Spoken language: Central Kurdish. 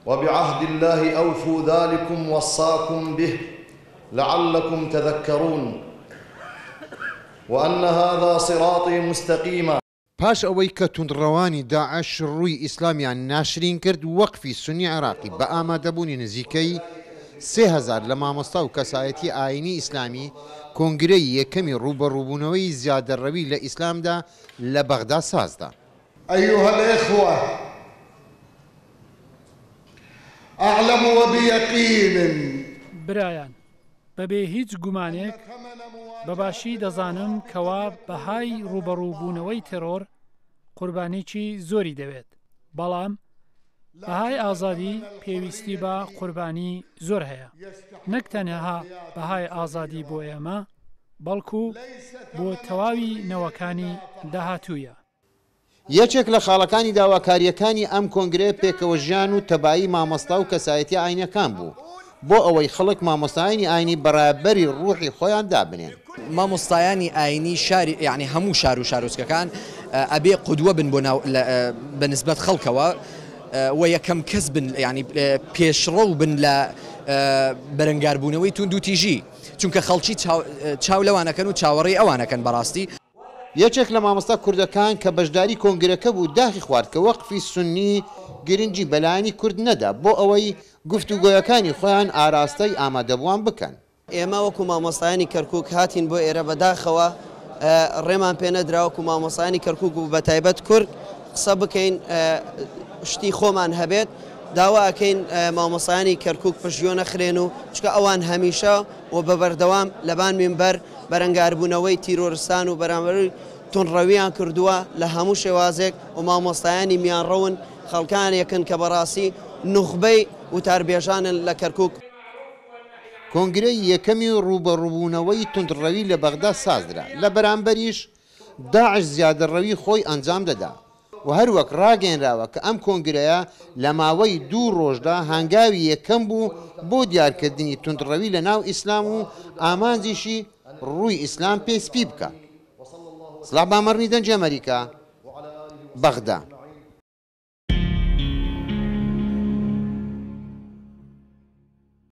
وبعهد الله أوفوا ذلكم وصاكم به لعلكم تذكرون وأن هذا صراطي مستقيما. پاش ئەوەی کە توندڕەوانی داعش ڕووی ئیسلامیان ناشرین کرد، وەقفی سونی عێراقی بە ئامادەبوونی نزیکەی 3000 لە مامۆستا و کەسایەتی ئاینی ئیسلامی کۆنگرەی یەکەمی ڕوبەڕووبوونەوەی زیادەڕەوی لە ئیسلامدا لە بەغدا سازدا. أيها الإخوة، أعلم وبيقين برایان بەبێ هیچ گومانێک بەباشی دەزانم کەوا بەهای ڕوبەڕووبوونەوەی تێرۆر قوربانێکی زۆری دەوێت، بەڵام بەهای ئازادی پێویستی بە قوربانی زۆر هەیە، نەک تەنها بەهای ئازادی بۆ ئێمە بەڵکو بۆ تەواوی نەوەکانی داهاتوویە. یەکێک لە خاڵەکانی داواکاریەکانی ئەم کۆنگرەیە پێکەوە ژیان و تەبایی مامۆستا و کەسایەتی ئاینەکان بوو بۆ ئەوەی خەڵک مامۆستایانی ئاینی بەرابەری ڕوحی خۆیان دابنێن. مامۆستایانی ئاینی شاری یعنی هەموو شار و شارۆچکەکان ئەبێ قودوە بن بە نسبەت خەڵکەوە و یەکەم کەس بن، ینی پێشڕەو بن لە بەرەنگاربوونەوەی تونند و تیژی، چونکە خەڵکی چاو لەوانەکەن و چاوەڕێی ئەوانەکەن بەڕاستی. یەکێک لە مامۆستا کوردەکان کە بەشداری کۆنگرەکە بوو داخی خوارد کە وەقفی سونی گرنگی بەلایانی کورد نەدا بۆ ئەوەی گفتوگۆیەکانی خۆیان ئاراستەی ئامادەبووان بکەن. ئێمە وەکو مامۆستایانی کەرکووک هاتین بۆ ئێرە بەداخەوە، ڕێمان پێ نەدرا وەکو مامۆستایانی کەرکووک و بە تایبەت کورد قسە بکەین شتی خۆمان هەبێت، داوا ئەکەین مامۆستایانی کەرکووک پشتگوێ نەخرێن و چکە ئەوان هەمیشە و بە بەردەوام لەبان مینبەر بەرەنگاربوونەوەی تیرۆرستان و بەرامبەری تونڕەویان کردووە لە هەموو شێوازێک و مامۆستایانی میانڕەون خەڵکانێکن کە بەڕاستی نوخبەی وتاربێژانن لە کەرکووک. کۆنگرەی یەکەمی ڕوبەڕووبوونەوەی توندڕەوی لە بەغدا سازدرا، لە بەرامبەریش داعش زیادەڕەوی خۆی ئەنجام دەدا و هەروەک ڕاگەیەنراوە کە ئەم کۆنگرەیە لە ماوەی 2 ڕۆژدا هەنگاوی یەکەم بوو بۆ دیارکردنی توندڕەوی لە ناو ئیسلام و ئامانجیشی ڕووی ئیسلام پێی سپی بکە. سڵاح بامەڕنی دەنجی ئەمریکا، بەغدا.